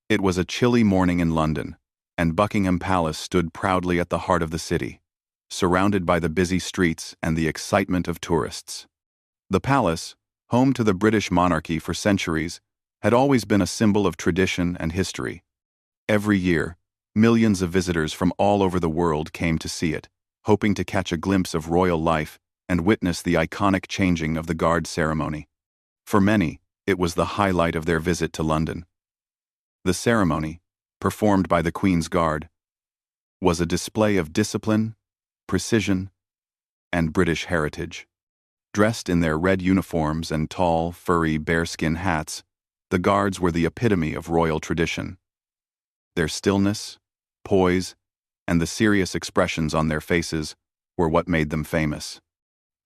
It was a chilly morning in London, and Buckingham Palace stood proudly at the heart of the city, surrounded by the busy streets and the excitement of tourists. The palace, home to the British monarchy for centuries, had always been a symbol of tradition and history. Every year, millions of visitors from all over the world came to see it, hoping to catch a glimpse of royal life and witness the iconic changing of the guard ceremony. For many, it was the highlight of their visit to London. The ceremony, performed by the Queen's Guard, was a display of discipline, precision, and British heritage. Dressed in their red uniforms and tall, furry bearskin hats, the guards were the epitome of royal tradition. Their stillness, poise, and the serious expressions on their faces were what made them famous.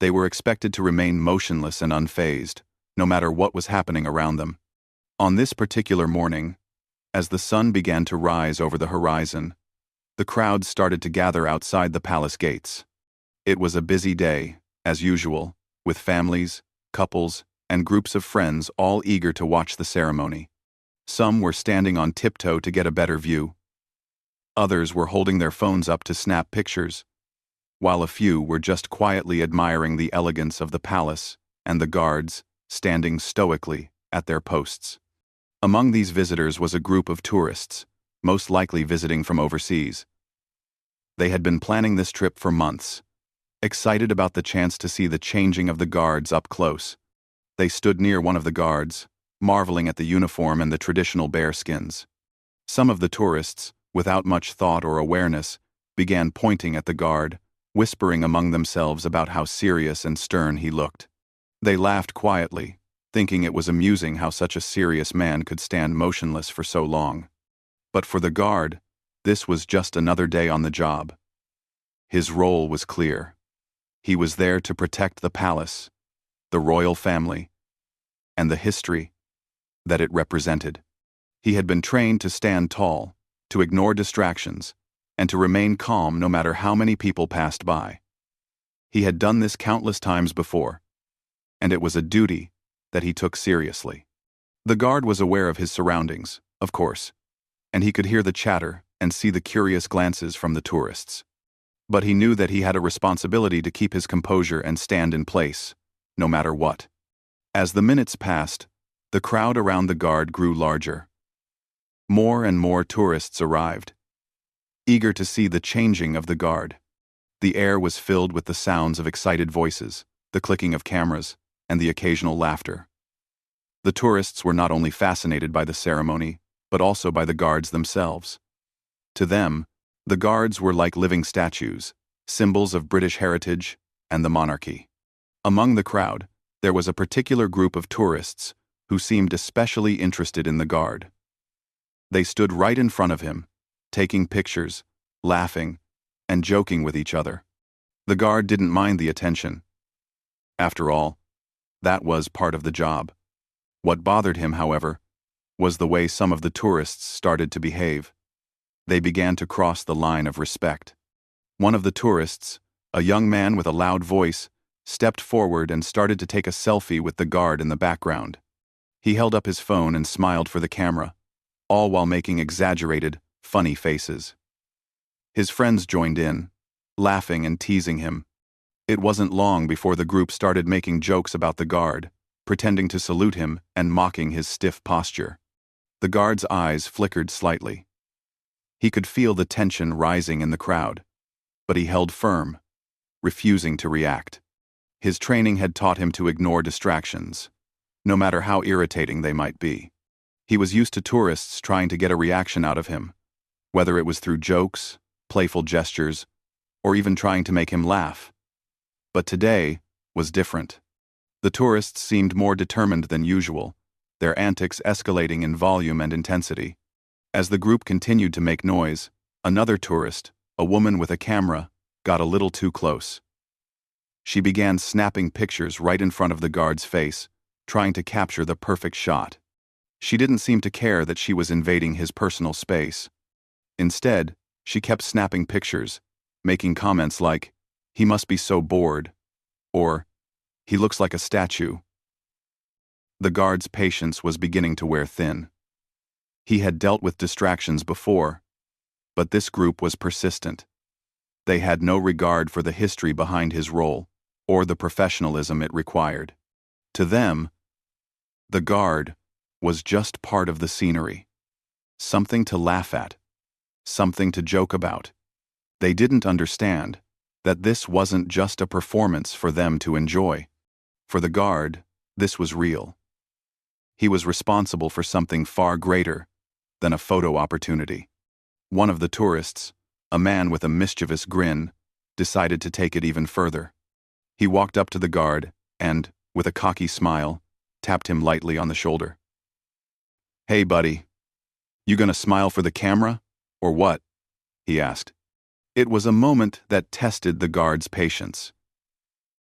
They were expected to remain motionless and unfazed, no matter what was happening around them. On this particular morning, as the sun began to rise over the horizon, the crowd started to gather outside the palace gates. It was a busy day, as usual, with families, couples, and groups of friends all eager to watch the ceremony. Some were standing on tiptoe to get a better view. Others were holding their phones up to snap pictures, while a few were just quietly admiring the elegance of the palace and the guards standing stoically at their posts. Among these visitors was a group of tourists, most likely visiting from overseas. They had been planning this trip for months, excited about the chance to see the changing of the guards up close. They stood near one of the guards, marveling at the uniform and the traditional bearskins. Some of the tourists, without much thought or awareness, began pointing at the guard, whispering among themselves about how serious and stern he looked. They laughed quietly, thinking it was amusing how such a serious man could stand motionless for so long. But for the guard, this was just another day on the job. His role was clear. He was there to protect the palace, the royal family, and the history that it represented. He had been trained to stand tall, to ignore distractions, and to remain calm no matter how many people passed by. He had done this countless times before, and it was a duty that he took seriously. The guard was aware of his surroundings, of course, and he could hear the chatter and see the curious glances from the tourists. But he knew that he had a responsibility to keep his composure and stand in place, no matter what. As the minutes passed, the crowd around the guard grew larger. More and more tourists arrived, eager to see the changing of the guard. The air was filled with the sounds of excited voices, the clicking of cameras, and the occasional laughter. The tourists were not only fascinated by the ceremony, but also by the guards themselves. To them, the guards were like living statues, symbols of British heritage and the monarchy. Among the crowd, there was a particular group of tourists who seemed especially interested in the guard. They stood right in front of him, taking pictures, laughing, and joking with each other. The guard didn't mind the attention. After all, that was part of the job. What bothered him, however, was the way some of the tourists started to behave. They began to cross the line of respect. One of the tourists, a young man with a loud voice, stepped forward and started to take a selfie with the guard in the background. He held up his phone and smiled for the camera, all while making exaggerated, funny faces. His friends joined in, laughing and teasing him. It wasn't long before the group started making jokes about the guard, pretending to salute him and mocking his stiff posture. The guard's eyes flickered slightly. He could feel the tension rising in the crowd, but he held firm, refusing to react. His training had taught him to ignore distractions, no matter how irritating they might be. He was used to tourists trying to get a reaction out of him, whether it was through jokes, playful gestures, or even trying to make him laugh. But today was different. The tourists seemed more determined than usual, their antics escalating in volume and intensity. As the group continued to make noise, another tourist, a woman with a camera, got a little too close. She began snapping pictures right in front of the guard's face, trying to capture the perfect shot. She didn't seem to care that she was invading his personal space. Instead, she kept snapping pictures, making comments like, "He must be so bored," or, "He looks like a statue." The guard's patience was beginning to wear thin. He had dealt with distractions before, but this group was persistent. They had no regard for the history behind his role, or the professionalism it required. To them, the guard was just part of the scenery. Something to laugh at. Something to joke about. They didn't understand that this wasn't just a performance for them to enjoy. For the guard, this was real. He was responsible for something far greater than a photo opportunity. One of the tourists, a man with a mischievous grin, decided to take it even further. He walked up to the guard and, with a cocky smile, tapped him lightly on the shoulder. "Hey, buddy. You gonna smile for the camera, or what?" he asked. It was a moment that tested the guard's patience.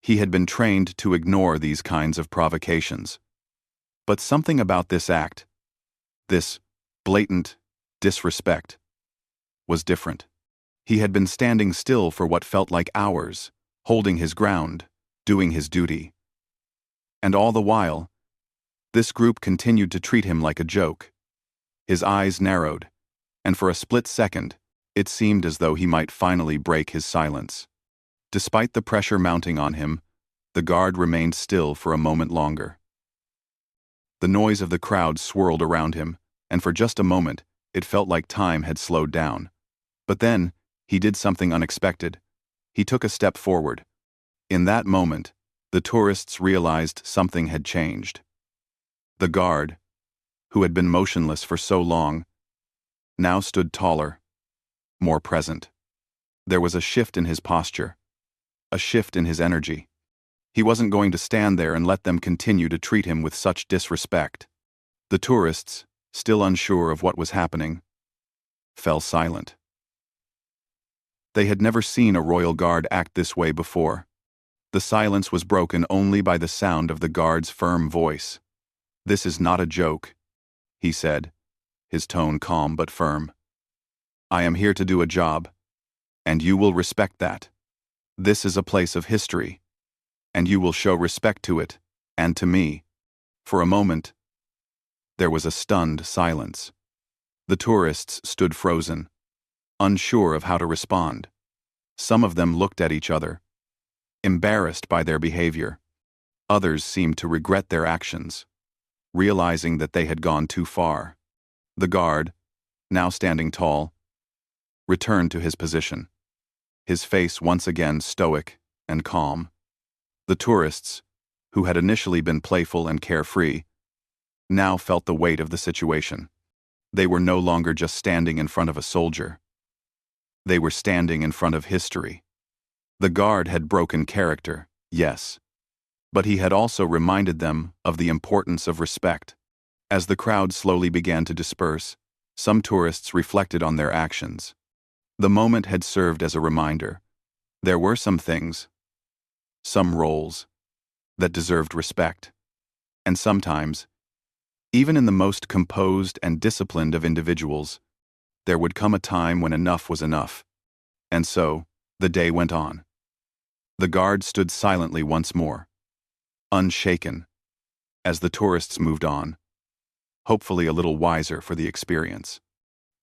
He had been trained to ignore these kinds of provocations. But something about this act, this blatant disrespect, was different. He had been standing still for what felt like hours, holding his ground, doing his duty. And all the while, this group continued to treat him like a joke. His eyes narrowed, and for a split second, it seemed as though he might finally break his silence. Despite the pressure mounting on him, the guard remained still for a moment longer. The noise of the crowd swirled around him, and for just a moment, it felt like time had slowed down. But then, he did something unexpected. He took a step forward. In that moment, the tourists realized something had changed. The guard, who had been motionless for so long, now stood taller, more present. There was a shift in his posture, a shift in his energy. He wasn't going to stand there and let them continue to treat him with such disrespect. The tourists, still unsure of what was happening, fell silent. They had never seen a royal guard act this way before. The silence was broken only by the sound of the guard's firm voice. "This is not a joke," he said, his tone calm but firm. "I am here to do a job, and you will respect that. This is a place of history, and you will show respect to it, and to me." For a moment, there was a stunned silence. The tourists stood frozen, unsure of how to respond. Some of them looked at each other, embarrassed by their behavior. Others seemed to regret their actions, realizing that they had gone too far. The guard, now standing tall, returned to his position, his face once again stoic and calm. The tourists, who had initially been playful and carefree, now felt the weight of the situation. They were no longer just standing in front of a soldier. They were standing in front of history. The guard had broken character, yes, but he had also reminded them of the importance of respect. As the crowd slowly began to disperse, some tourists reflected on their actions. The moment had served as a reminder. There were some things, some roles, that deserved respect. And sometimes, even in the most composed and disciplined of individuals, there would come a time when enough was enough. And so, the day went on. The guard stood silently once more, unshaken, as the tourists moved on, hopefully a little wiser for the experience.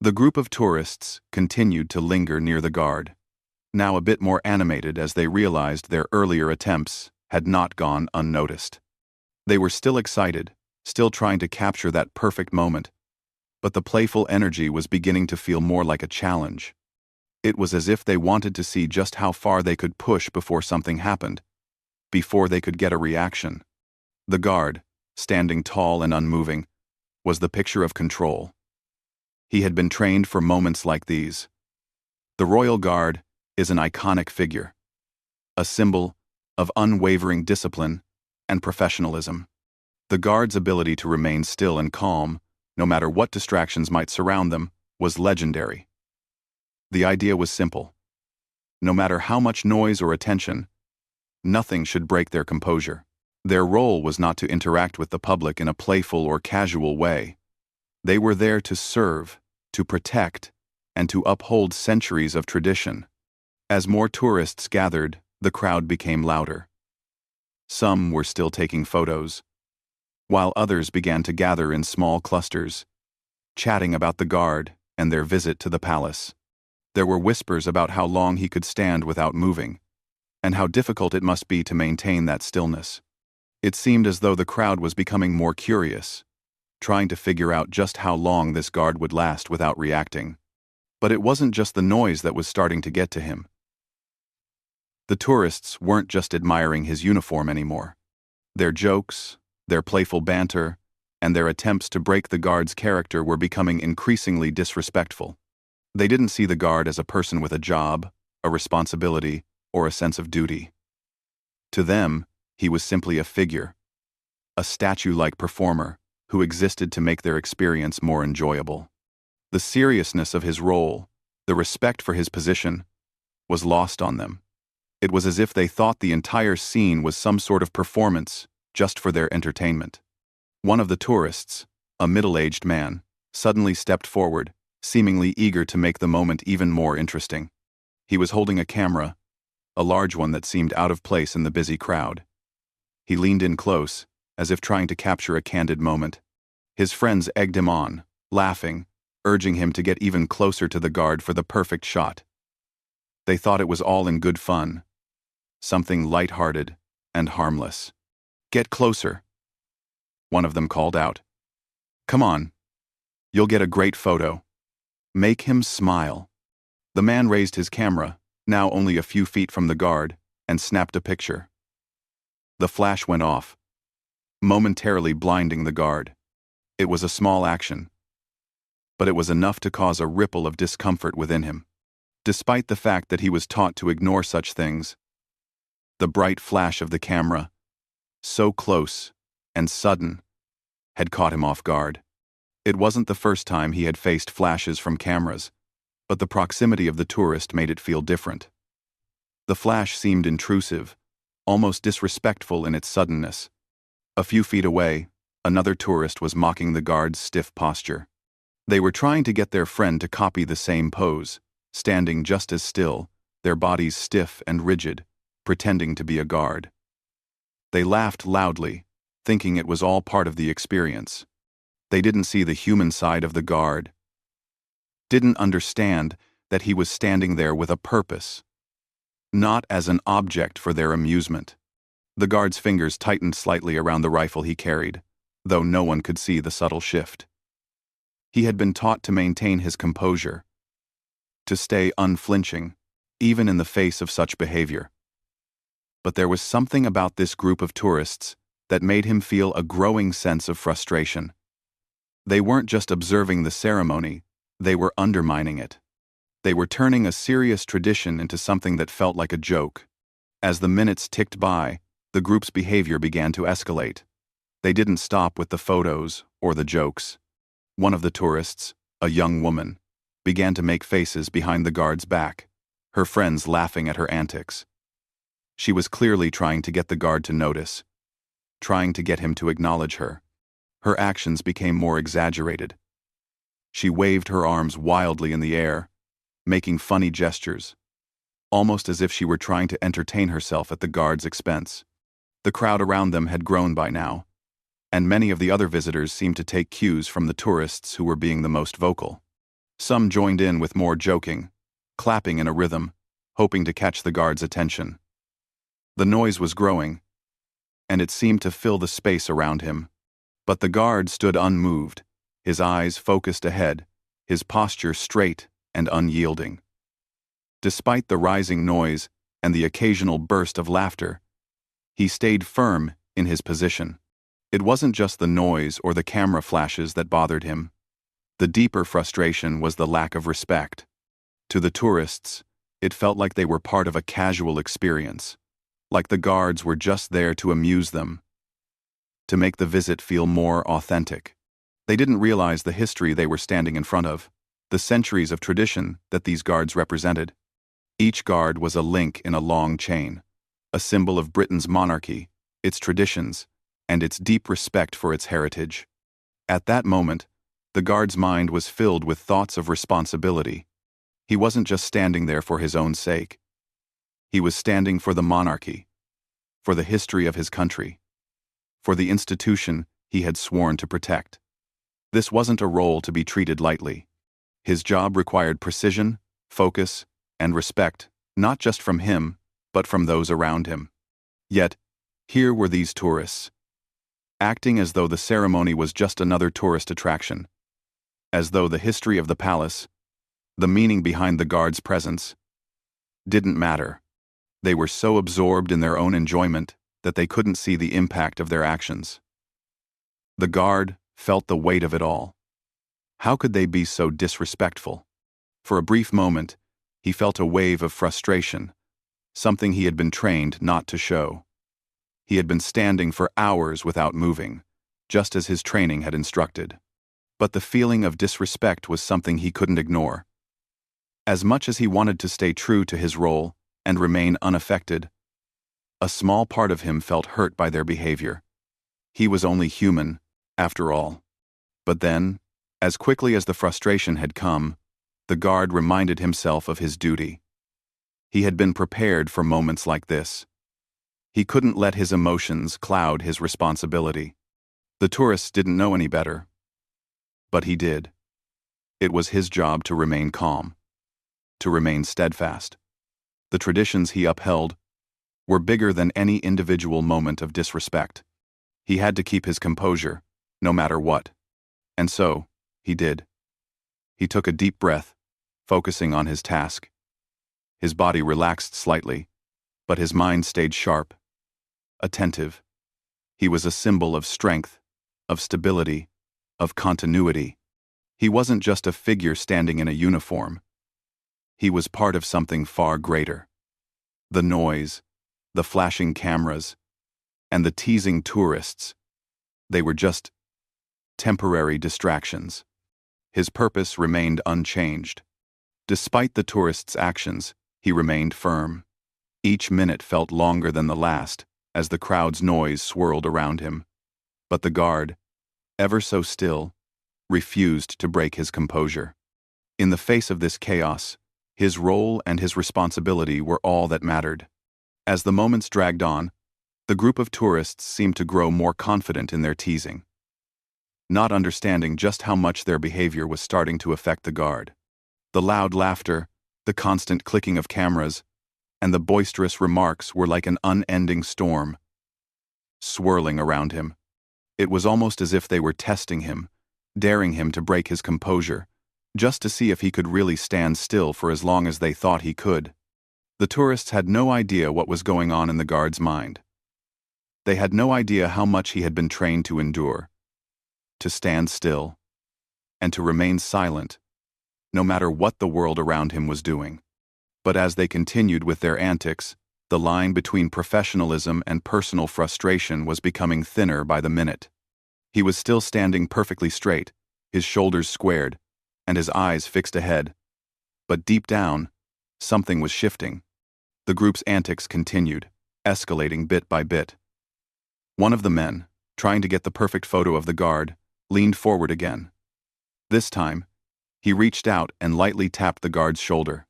The group of tourists continued to linger near the guard, now a bit more animated as they realized their earlier attempts had not gone unnoticed. They were still excited, still trying to capture that perfect moment, but the playful energy was beginning to feel more like a challenge. It was as if they wanted to see just how far they could push before something happened, before they could get a reaction. The guard, standing tall and unmoving, was the picture of control. He had been trained for moments like these. The Royal Guard is an iconic figure, a symbol of unwavering discipline and professionalism. The guard's ability to remain still and calm, no matter what distractions might surround them, was legendary. The idea was simple. No matter how much noise or attention, nothing should break their composure. Their role was not to interact with the public in a playful or casual way. They were there to serve, to protect, and to uphold centuries of tradition. As more tourists gathered, the crowd became louder. Some were still taking photos, while others began to gather in small clusters, chatting about the guard and their visit to the palace. There were whispers about how long he could stand without moving, and how difficult it must be to maintain that stillness. It seemed as though the crowd was becoming more curious, trying to figure out just how long this guard would last without reacting. But it wasn't just the noise that was starting to get to him. The tourists weren't just admiring his uniform anymore. Their jokes, their playful banter, and their attempts to break the guard's character were becoming increasingly disrespectful. They didn't see the guard as a person with a job, a responsibility, or a sense of duty. To them, he was simply a figure, a statue-like performer who existed to make their experience more enjoyable. The seriousness of his role, the respect for his position, was lost on them. It was as if they thought the entire scene was some sort of performance just for their entertainment. One of the tourists, a middle-aged man, suddenly stepped forward, seemingly eager to make the moment even more interesting. He was holding a camera, a large one that seemed out of place in the busy crowd. He leaned in close, as if trying to capture a candid moment. His friends egged him on, laughing, urging him to get even closer to the guard for the perfect shot. They thought it was all in good fun, something light-hearted and harmless. "Get closer," one of them called out. "Come on. You'll get a great photo. Make him smile." The man raised his camera, now only a few feet from the guard, and snapped a picture. The flash went off, momentarily blinding the guard. It was a small action, but it was enough to cause a ripple of discomfort within him. Despite the fact that he was taught to ignore such things, the bright flash of the camera, so close and sudden, had caught him off guard. It wasn't the first time he had faced flashes from cameras, but the proximity of the tourist made it feel different. The flash seemed intrusive, almost disrespectful in its suddenness. A few feet away, another tourist was mocking the guard's stiff posture. They were trying to get their friend to copy the same pose, standing just as still, their bodies stiff and rigid, pretending to be a guard. They laughed loudly, thinking it was all part of the experience. They didn't see the human side of the guard, didn't understand that he was standing there with a purpose, not as an object for their amusement. The guard's fingers tightened slightly around the rifle he carried, though no one could see the subtle shift. He had been taught to maintain his composure, to stay unflinching, even in the face of such behavior. But there was something about this group of tourists that made him feel a growing sense of frustration. They weren't just observing the ceremony, they were undermining it. They were turning a serious tradition into something that felt like a joke. As the minutes ticked by, the group's behavior began to escalate. They didn't stop with the photos or the jokes. One of the tourists, a young woman, began to make faces behind the guard's back, her friends laughing at her antics. She was clearly trying to get the guard to notice, trying to get him to acknowledge her. Her actions became more exaggerated. She waved her arms wildly in the air, making funny gestures, almost as if she were trying to entertain herself at the guard's expense. The crowd around them had grown by now, and many of the other visitors seemed to take cues from the tourists who were being the most vocal. Some joined in with more joking, clapping in a rhythm, hoping to catch the guard's attention. The noise was growing, and it seemed to fill the space around him. But the guard stood unmoved, his eyes focused ahead, his posture straight and unyielding. Despite the rising noise and the occasional burst of laughter, he stayed firm in his position. It wasn't just the noise or the camera flashes that bothered him. The deeper frustration was the lack of respect. To the tourists, it felt like they were part of a casual experience, like the guards were just there to amuse them, to make the visit feel more authentic. They didn't realize the history they were standing in front of, the centuries of tradition that these guards represented. Each guard was a link in a long chain, a symbol of Britain's monarchy, its traditions, and its deep respect for its heritage. At that moment, the guard's mind was filled with thoughts of responsibility. He wasn't just standing there for his own sake. He was standing for the monarchy, for the history of his country, for the institution he had sworn to protect. This wasn't a role to be treated lightly. His job required precision, focus, and respect, not just from him, but from those around him. Yet, here were these tourists, acting as though the ceremony was just another tourist attraction, as though the history of the palace, the meaning behind the guard's presence, didn't matter. They were so absorbed in their own enjoyment that they couldn't see the impact of their actions. The guard felt the weight of it all. How could they be so disrespectful? For a brief moment, he felt a wave of frustration, something he had been trained not to show. He had been standing for hours without moving, just as his training had instructed. But the feeling of disrespect was something he couldn't ignore. As much as he wanted to stay true to his role and remain unaffected, a small part of him felt hurt by their behavior. He was only human, after all. But then, as quickly as the frustration had come, the guard reminded himself of his duty. He had been prepared for moments like this. He couldn't let his emotions cloud his responsibility. The tourists didn't know any better. But he did. It was his job to remain calm, to remain steadfast. The traditions he upheld were bigger than any individual moment of disrespect. He had to keep his composure, no matter what. And so, he did. He took a deep breath, focusing on his task. His body relaxed slightly, but his mind stayed sharp, attentive. He was a symbol of strength, of stability, of continuity. He wasn't just a figure standing in a uniform. He was part of something far greater. The noise, the flashing cameras, and the teasing tourists, they were just temporary distractions. His purpose remained unchanged. Despite the tourists' actions, he remained firm. Each minute felt longer than the last as the crowd's noise swirled around him. But the guard, ever so still, refused to break his composure. In the face of this chaos, his role and his responsibility were all that mattered. As the moments dragged on, the group of tourists seemed to grow more confident in their teasing, not understanding just how much their behavior was starting to affect the guard. The loud laughter, the constant clicking of cameras, and the boisterous remarks were like an unending storm, swirling around him. It was almost as if they were testing him, daring him to break his composure, just to see if he could really stand still for as long as they thought he could. The tourists had no idea what was going on in the guard's mind. They had no idea how much he had been trained to endure, to stand still, and to remain silent, no matter what the world around him was doing. But as they continued with their antics, the line between professionalism and personal frustration was becoming thinner by the minute. He was still standing perfectly straight, his shoulders squared, and his eyes fixed ahead. But deep down, something was shifting. The group's antics continued, escalating bit by bit. One of the men, trying to get the perfect photo of the guard, leaned forward again. This time, he reached out and lightly tapped the guard's shoulder.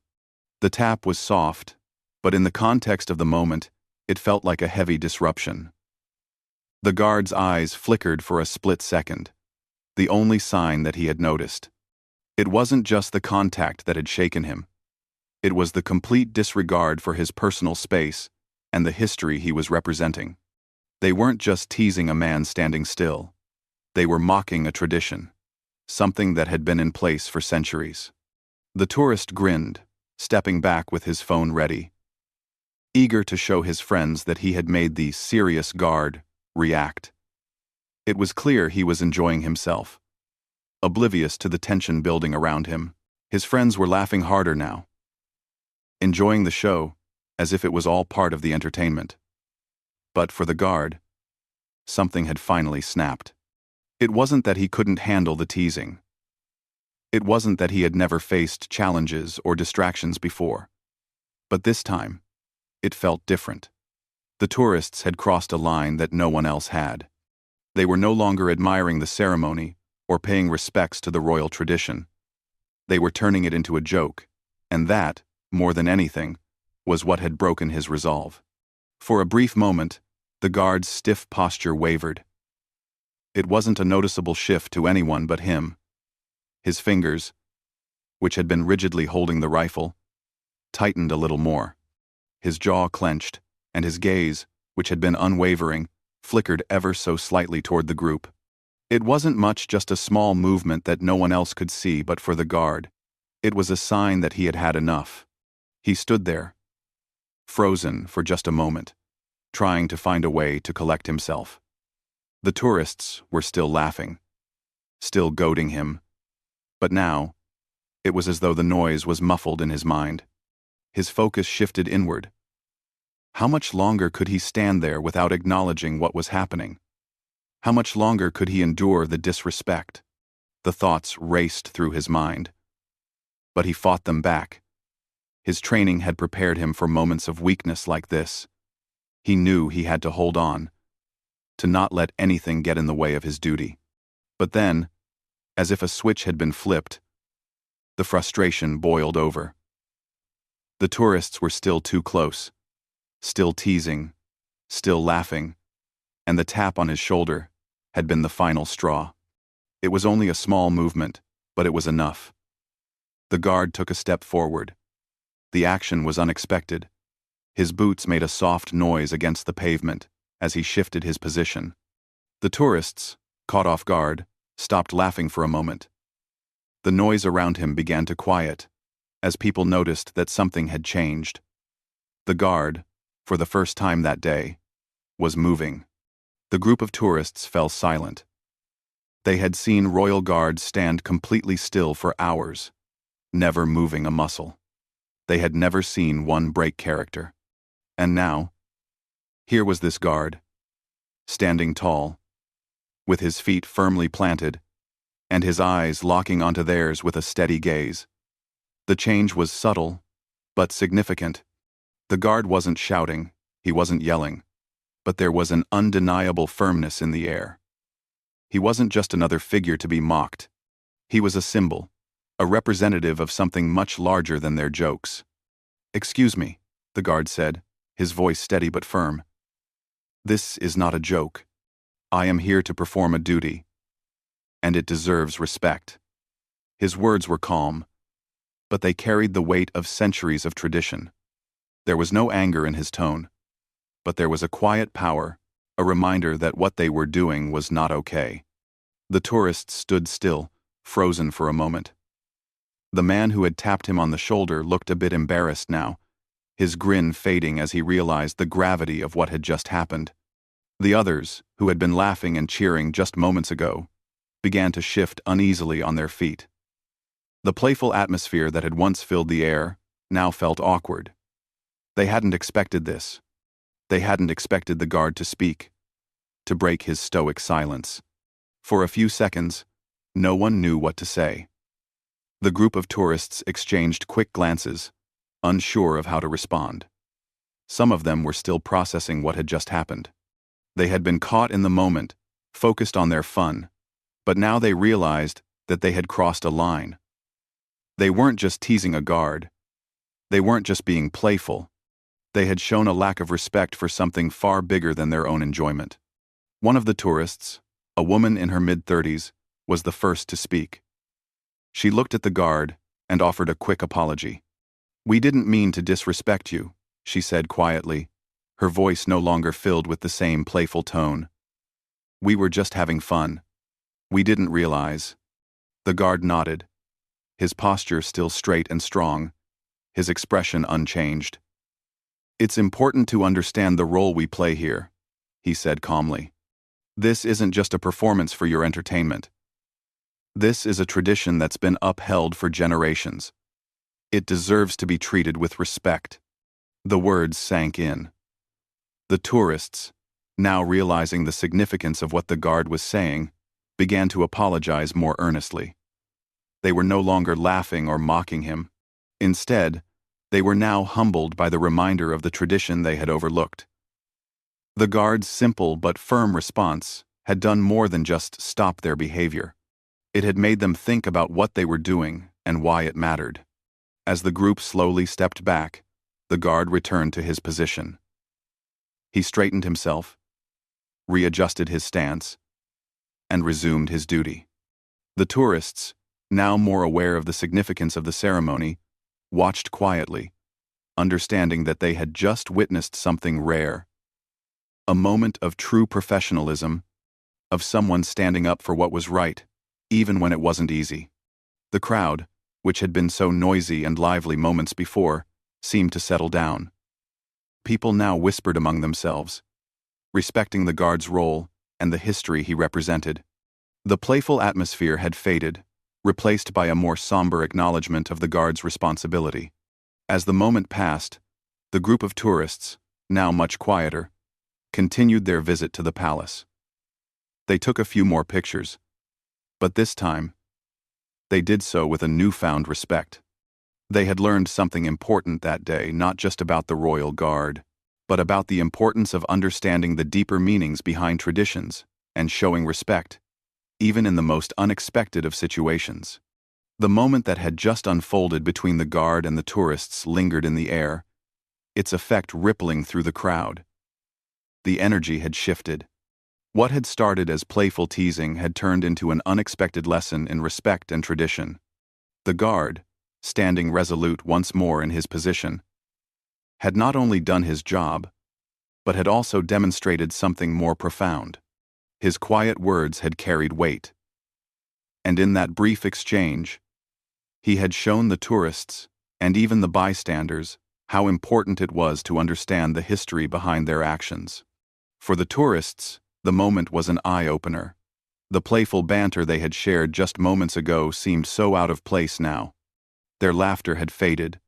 The tap was soft, but in the context of the moment, it felt like a heavy disruption. The guard's eyes flickered for a split second, the only sign that he had noticed. It wasn't just the contact that had shaken him. It was the complete disregard for his personal space and the history he was representing. They weren't just teasing a man standing still. They were mocking a tradition, something that had been in place for centuries. The tourist grinned, stepping back with his phone ready, eager to show his friends that he had made the serious guard react. It was clear he was enjoying himself, oblivious to the tension building around him. His friends were laughing harder now, enjoying the show as if it was all part of the entertainment. But for the guard, something had finally snapped. It wasn't that he couldn't handle the teasing. It wasn't that he had never faced challenges or distractions before. But this time, it felt different. The tourists had crossed a line that no one else had. They were no longer admiring the ceremony or paying respects to the royal tradition. They were turning it into a joke, and that, more than anything, was what had broken his resolve. For a brief moment, the guard's stiff posture wavered. It wasn't a noticeable shift to anyone but him. His fingers, which had been rigidly holding the rifle, tightened a little more. His jaw clenched, and his gaze, which had been unwavering, flickered ever so slightly toward the group. It wasn't much, just a small movement that no one else could see, but for the guard, it was a sign that he had had enough. He stood there, frozen for just a moment, trying to find a way to collect himself. The tourists were still laughing, still goading him, but now, it was as though the noise was muffled in his mind. His focus shifted inward. How much longer could he stand there without acknowledging what was happening? How much longer could he endure the disrespect? The thoughts raced through his mind. But he fought them back. His training had prepared him for moments of weakness like this. He knew he had to hold on, to not let anything get in the way of his duty. But then, as if a switch had been flipped, the frustration boiled over. The tourists were still too close, still teasing, still laughing, and the tap on his shoulder had been the final straw. It was only a small movement, but it was enough. The guard took a step forward. The action was unexpected. His boots made a soft noise against the pavement as he shifted his position. The tourists, caught off guard, stopped laughing for a moment. The noise around him began to quiet, as people noticed that something had changed. The guard, for the first time that day, was moving. The group of tourists fell silent. They had seen royal guards stand completely still for hours, never moving a muscle. They had never seen one break character. And now, here was this guard, standing tall, with his feet firmly planted, and his eyes locking onto theirs with a steady gaze. The change was subtle, but significant. The guard wasn't shouting, he wasn't yelling, but there was an undeniable firmness in the air. He wasn't just another figure to be mocked. He was a symbol, a representative of something much larger than their jokes. "Excuse me," the guard said, his voice steady but firm. "This is not a joke. I am here to perform a duty, and it deserves respect." His words were calm, but they carried the weight of centuries of tradition. There was no anger in his tone, but there was a quiet power, a reminder that what they were doing was not okay. The tourists stood still, frozen for a moment. The man who had tapped him on the shoulder looked a bit embarrassed now, his grin fading as he realized the gravity of what had just happened. The others, who had been laughing and cheering just moments ago, began to shift uneasily on their feet. The playful atmosphere that had once filled the air now felt awkward. They hadn't expected this. They hadn't expected the guard to speak, to break his stoic silence. For a few seconds, no one knew what to say. The group of tourists exchanged quick glances, unsure of how to respond. Some of them were still processing what had just happened. They had been caught in the moment, focused on their fun, but now they realized that they had crossed a line. They weren't just teasing a guard. They weren't just being playful. They had shown a lack of respect for something far bigger than their own enjoyment. One of the tourists, a woman in her mid-30s, was the first to speak. She looked at the guard and offered a quick apology. "We didn't mean to disrespect you," she said quietly, her voice no longer filled with the same playful tone. "We were just having fun. We didn't realize." The guard nodded, his posture still straight and strong, his expression unchanged. "It's important to understand the role we play here," he said calmly. "This isn't just a performance for your entertainment. This is a tradition that's been upheld for generations. It deserves to be treated with respect." The words sank in. The tourists, now realizing the significance of what the guard was saying, began to apologize more earnestly. They were no longer laughing or mocking him. Instead, they were now humbled by the reminder of the tradition they had overlooked. The guard's simple but firm response had done more than just stop their behavior. It had made them think about what they were doing and why it mattered. As the group slowly stepped back, the guard returned to his position. He straightened himself, readjusted his stance, and resumed his duty. The tourists, now more aware of the significance of the ceremony, watched quietly, understanding that they had just witnessed something rare. A moment of true professionalism, of someone standing up for what was right, even when it wasn't easy. The crowd, which had been so noisy and lively moments before, seemed to settle down. People now whispered among themselves, respecting the guard's role and the history he represented. The playful atmosphere had faded, replaced by a more somber acknowledgement of the guard's responsibility. As the moment passed, the group of tourists, now much quieter, continued their visit to the palace. They took a few more pictures, but this time, they did so with a newfound respect. They had learned something important that day, not just about the royal guard, but about the importance of understanding the deeper meanings behind traditions and showing respect, even in the most unexpected of situations. The moment that had just unfolded between the guard and the tourists lingered in the air, its effect rippling through the crowd. The energy had shifted. What had started as playful teasing had turned into an unexpected lesson in respect and tradition. The guard, standing resolute once more in his position, had not only done his job, but had also demonstrated something more profound. His quiet words had carried weight. And in that brief exchange, he had shown the tourists, and even the bystanders, how important it was to understand the history behind their actions. For the tourists, the moment was an eye-opener. The playful banter they had shared just moments ago seemed so out of place now. Their laughter had faded,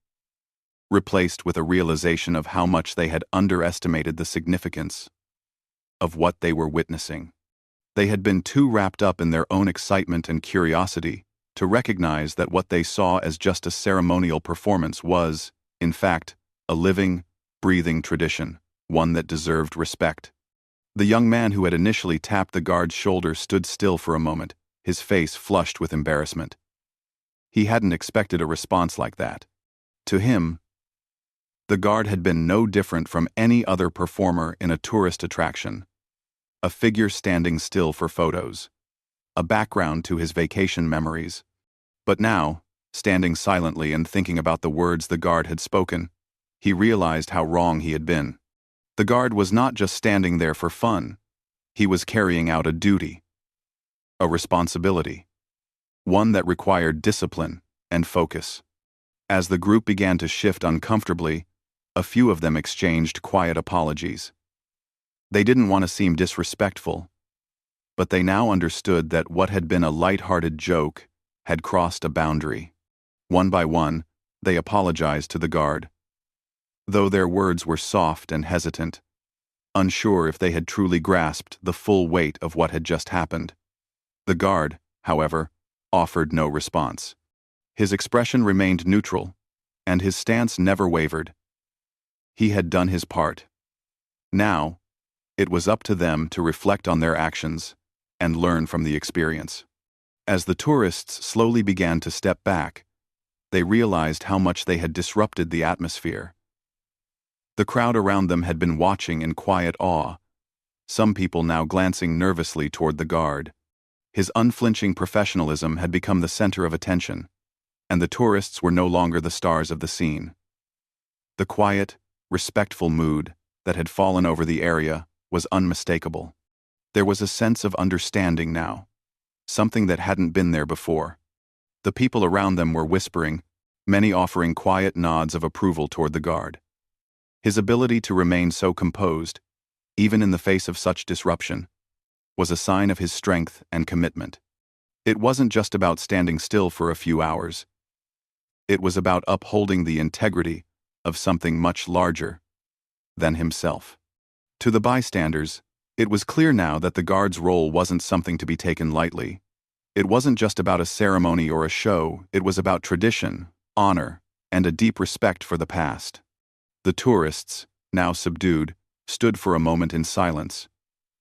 replaced with a realization of how much they had underestimated the significance of what they were witnessing. They had been too wrapped up in their own excitement and curiosity to recognize that what they saw as just a ceremonial performance was, in fact, a living, breathing tradition, one that deserved respect. The young man who had initially tapped the guard's shoulder stood still for a moment, his face flushed with embarrassment. He hadn't expected a response like that. To him, the guard had been no different from any other performer in a tourist attraction. A figure standing still for photos. A background to his vacation memories. But now, standing silently and thinking about the words the guard had spoken, he realized how wrong he had been. The guard was not just standing there for fun. He was carrying out a duty. A responsibility. One that required discipline and focus. As the group began to shift uncomfortably, a few of them exchanged quiet apologies. They didn't want to seem disrespectful, but they now understood that what had been a light-hearted joke had crossed a boundary. One by one, they apologized to the guard. Though their words were soft and hesitant, unsure if they had truly grasped the full weight of what had just happened. The guard, however, offered no response. His expression remained neutral, and his stance never wavered. He had done his part. Now, it was up to them to reflect on their actions and learn from the experience. As the tourists slowly began to step back, they realized how much they had disrupted the atmosphere. The crowd around them had been watching in quiet awe, some people now glancing nervously toward the guard. His unflinching professionalism had become the center of attention, and the tourists were no longer the stars of the scene. The quiet, respectful mood that had fallen over the area was unmistakable. There was a sense of understanding now, something that hadn't been there before. The people around them were whispering, many offering quiet nods of approval toward the guard. His ability to remain so composed, even in the face of such disruption, was a sign of his strength and commitment. It wasn't just about standing still for a few hours. It was about upholding the integrity of something much larger than himself. To the bystanders, it was clear now that the guard's role wasn't something to be taken lightly. It wasn't just about a ceremony or a show, it was about tradition, honor, and a deep respect for the past. The tourists, now subdued, stood for a moment in silence,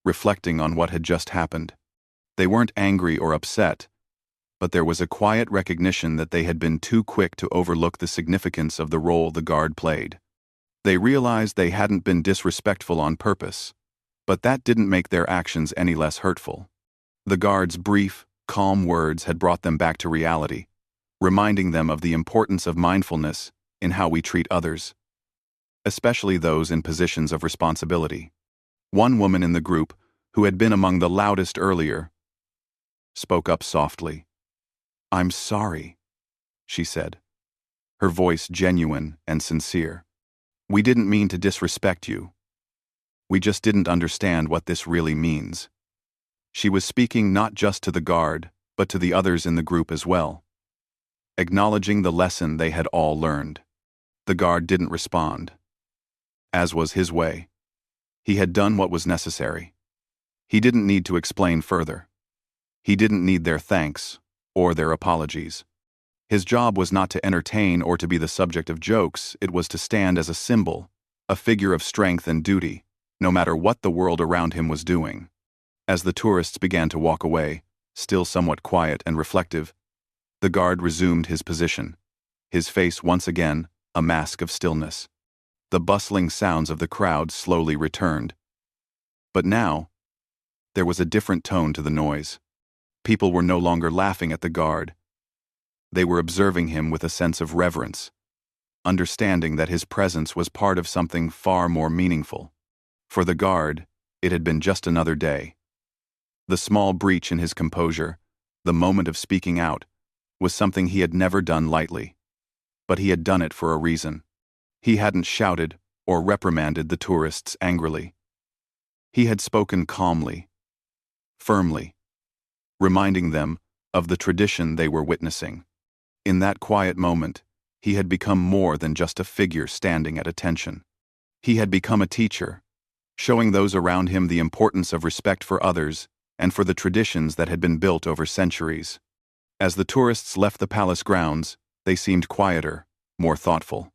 reflecting on what had just happened. They weren't angry or upset, but there was a quiet recognition that they had been too quick to overlook the significance of the role the guard played. They realized they hadn't been disrespectful on purpose, but that didn't make their actions any less hurtful. The guard's brief, calm words had brought them back to reality, reminding them of the importance of mindfulness in how we treat others, especially those in positions of responsibility. One woman in the group, who had been among the loudest earlier, spoke up softly. "I'm sorry," she said, her voice genuine and sincere. "We didn't mean to disrespect you. We just didn't understand what this really means." She was speaking not just to the guard, but to the others in the group as well, acknowledging the lesson they had all learned. The guard didn't respond, as was his way. He had done what was necessary. He didn't need to explain further. He didn't need their thanks or their apologies. His job was not to entertain or to be the subject of jokes, it was to stand as a symbol, a figure of strength and duty, no matter what the world around him was doing. As the tourists began to walk away, still somewhat quiet and reflective, the guard resumed his position, his face once again a mask of stillness. The bustling sounds of the crowd slowly returned. But now, there was a different tone to the noise. People were no longer laughing at the guard. They were observing him with a sense of reverence, understanding that his presence was part of something far more meaningful. For the guard, it had been just another day. The small breach in his composure, the moment of speaking out, was something he had never done lightly. But he had done it for a reason. He hadn't shouted or reprimanded the tourists angrily. He had spoken calmly, firmly, reminding them of the tradition they were witnessing. In that quiet moment, he had become more than just a figure standing at attention. He had become a teacher, showing those around him the importance of respect for others and for the traditions that had been built over centuries. As the tourists left the palace grounds, they seemed quieter, more thoughtful.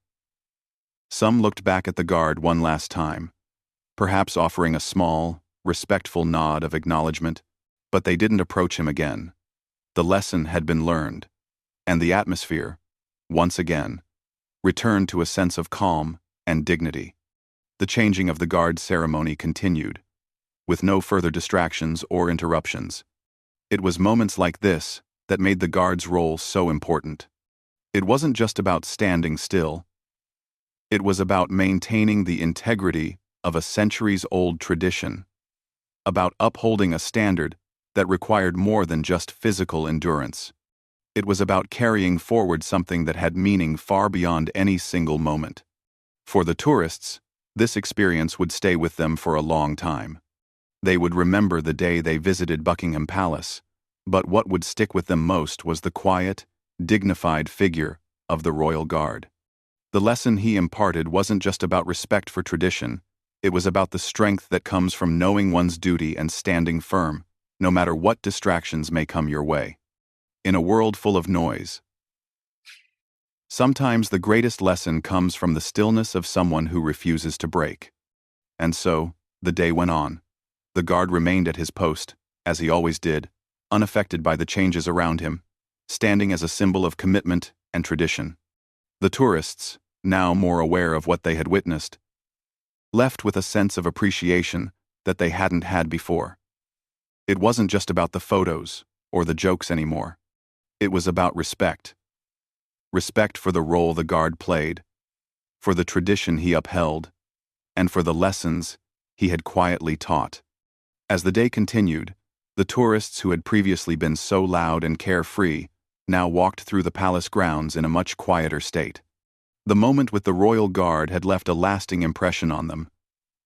Some looked back at the guard one last time, perhaps offering a small, respectful nod of acknowledgement, but they didn't approach him again. The lesson had been learned, and the atmosphere, once again, returned to a sense of calm and dignity. The changing of the guard ceremony continued, with no further distractions or interruptions. It was moments like this that made the guard's role so important. It wasn't just about standing still. It was about maintaining the integrity of a centuries-old tradition, about upholding a standard that required more than just physical endurance. It was about carrying forward something that had meaning far beyond any single moment. For the tourists, this experience would stay with them for a long time. They would remember the day they visited Buckingham Palace, but what would stick with them most was the quiet, dignified figure of the royal guard. The lesson he imparted wasn't just about respect for tradition, it was about the strength that comes from knowing one's duty and standing firm, no matter what distractions may come your way. In a world full of noise, sometimes the greatest lesson comes from the stillness of someone who refuses to break. And so, the day went on. The guard remained at his post, as he always did, unaffected by the changes around him, standing as a symbol of commitment and tradition. The tourists, now more aware of what they had witnessed, left with a sense of appreciation that they hadn't had before. It wasn't just about the photos or the jokes anymore. It was about respect. Respect for the role the guard played, for the tradition he upheld, and for the lessons he had quietly taught. As the day continued, the tourists who had previously been so loud and carefree now walked through the palace grounds in a much quieter state. The moment with the royal guard had left a lasting impression on them,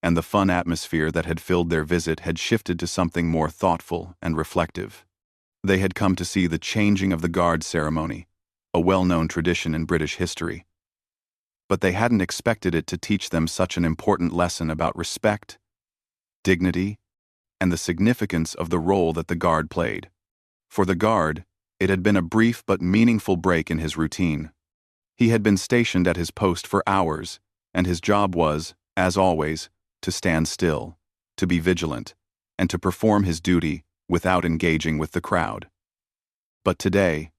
and the fun atmosphere that had filled their visit had shifted to something more thoughtful and reflective. They had come to see the changing of the guard ceremony, a well-known tradition in British history. But they hadn't expected it to teach them such an important lesson about respect, dignity, and the significance of the role that the guard played. For the guard, it had been a brief but meaningful break in his routine. He had been stationed at his post for hours, and his job was, as always, to stand still, to be vigilant, and to perform his duty without engaging with the crowd. But today,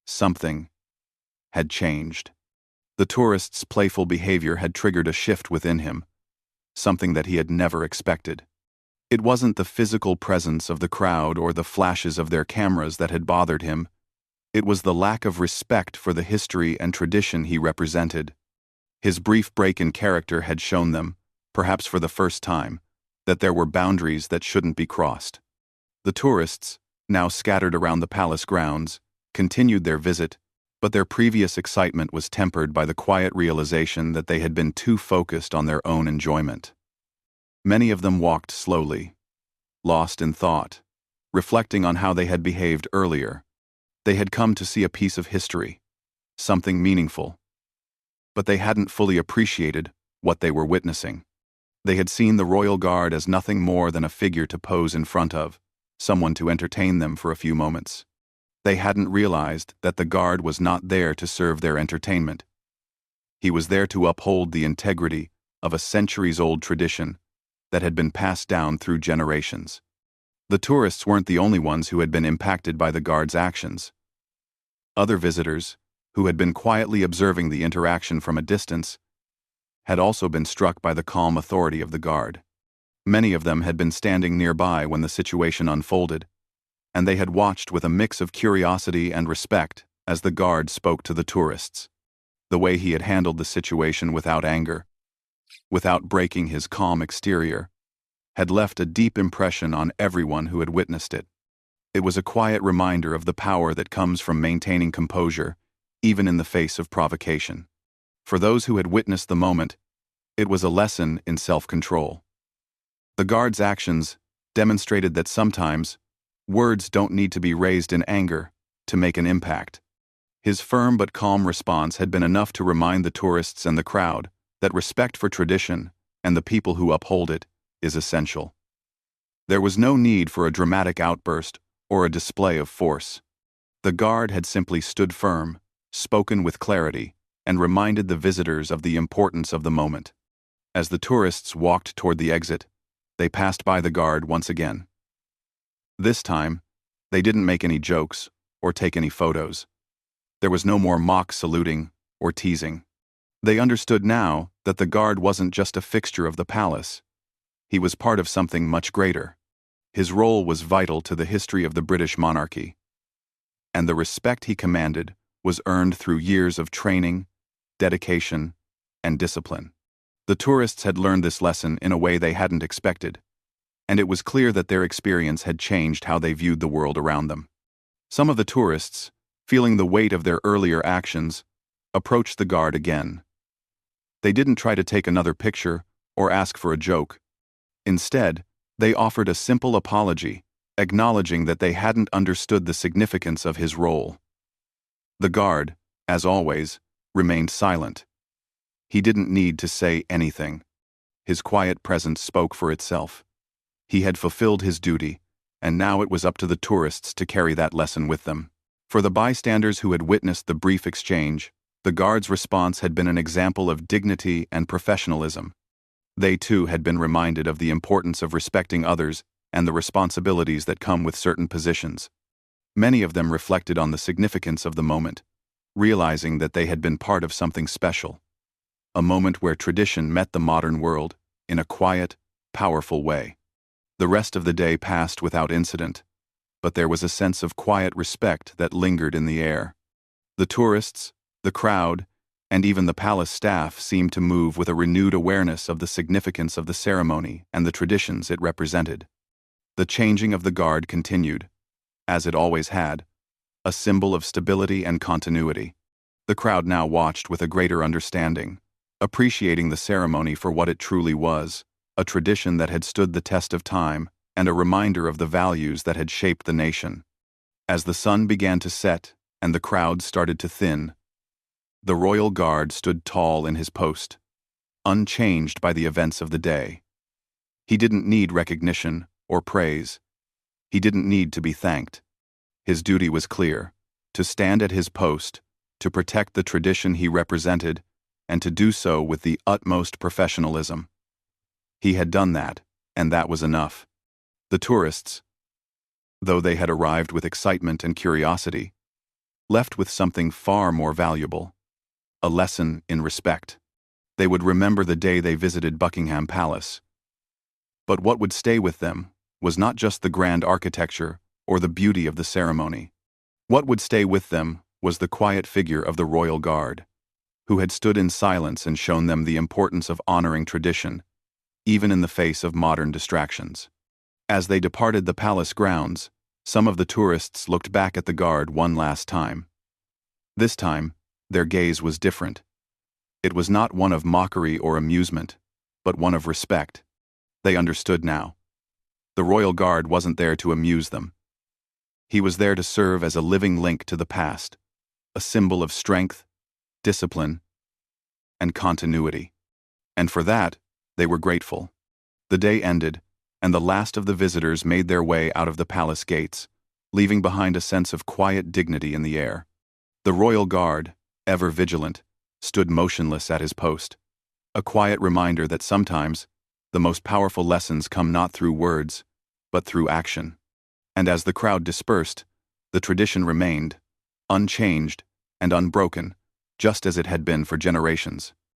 something had changed. The tourist's playful behavior had triggered a shift within him, something that he had never expected. It wasn't the physical presence of the crowd or the flashes of their cameras that had bothered him. It was the lack of respect for the history and tradition he represented. His brief break in character had shown them, perhaps for the first time, that there were boundaries that shouldn't be crossed. The tourists, now scattered around the palace grounds, continued their visit, but their previous excitement was tempered by the quiet realization that they had been too focused on their own enjoyment. Many of them walked slowly, lost in thought, reflecting on how they had behaved earlier. They had come to see a piece of history, something meaningful, but they hadn't fully appreciated what they were witnessing. They had seen the royal guard as nothing more than a figure to pose in front of, someone to entertain them for a few moments. They hadn't realized that the guard was not there to serve their entertainment. He was there to uphold the integrity of a centuries-old tradition that had been passed down through generations. The tourists weren't the only ones who had been impacted by the guard's actions. Other visitors, who had been quietly observing the interaction from a distance, had also been struck by the calm authority of the guard. Many of them had been standing nearby when the situation unfolded, and they had watched with a mix of curiosity and respect as the guard spoke to the tourists. The way he had handled the situation without anger, without breaking his calm exterior, had left a deep impression on everyone who had witnessed it. It was a quiet reminder of the power that comes from maintaining composure, even in the face of provocation. For those who had witnessed the moment, it was a lesson in self-control. The guard's actions demonstrated that sometimes words don't need to be raised in anger to make an impact. His firm but calm response had been enough to remind the tourists and the crowd that respect for tradition and the people who uphold it is essential. There was no need for a dramatic outburst or a display of force. The guard had simply stood firm, spoken with clarity, and reminded the visitors of the importance of the moment. As the tourists walked toward the exit, they passed by the guard once again. This time, they didn't make any jokes or take any photos. There was no more mock saluting or teasing. They understood now that the guard wasn't just a fixture of the palace. He was part of something much greater. His role was vital to the history of the British monarchy, and the respect he commanded was earned through years of training, dedication, and discipline. The tourists had learned this lesson in a way they hadn't expected, and it was clear that their experience had changed how they viewed the world around them. Some of the tourists, feeling the weight of their earlier actions, approached the guard again. They didn't try to take another picture or ask for a joke. Instead, they offered a simple apology, acknowledging that they hadn't understood the significance of his role. The guard, as always, remained silent. He didn't need to say anything. His quiet presence spoke for itself. He had fulfilled his duty, and now it was up to the tourists to carry that lesson with them. For the bystanders who had witnessed the brief exchange, the guard's response had been an example of dignity and professionalism. They too had been reminded of the importance of respecting others and the responsibilities that come with certain positions. Many of them reflected on the significance of the moment, realizing that they had been part of something special. A moment where tradition met the modern world in a quiet, powerful way. The rest of the day passed without incident, but there was a sense of quiet respect that lingered in the air. The tourists, the crowd, and even the palace staff seemed to move with a renewed awareness of the significance of the ceremony and the traditions it represented. The changing of the guard continued, as it always had, a symbol of stability and continuity. The crowd now watched with a greater understanding, appreciating the ceremony for what it truly was, a tradition that had stood the test of time and a reminder of the values that had shaped the nation. As the sun began to set and the crowd started to thin, the royal guard stood tall in his post, unchanged by the events of the day. He didn't need recognition or praise. He didn't need to be thanked. His duty was clear: to stand at his post, to protect the tradition he represented, and to do so with the utmost professionalism. He had done that, and that was enough. The tourists, though they had arrived with excitement and curiosity, left with something far more valuable: a lesson in respect. They would remember the day they visited Buckingham Palace, But what would stay with them was not just the grand architecture or the beauty of the ceremony. What would stay with them was the quiet figure of the royal guard, who had stood in silence and shown them the importance of honoring tradition, even in the face of modern distractions. As they departed the palace grounds, some of the tourists looked back at the guard one last time. This time, their gaze was different. It was not one of mockery or amusement, but one of respect. They understood now. The royal guard wasn't there to amuse them. He was there to serve as a living link to the past, a symbol of strength, discipline, and continuity. And for that, they were grateful. The day ended, and the last of the visitors made their way out of the palace gates, leaving behind a sense of quiet dignity in the air. The royal guard, ever vigilant, stood motionless at his post, a quiet reminder that sometimes the most powerful lessons come not through words, but through action. And as the crowd dispersed, the tradition remained, unchanged and unbroken, just as it had been for generations.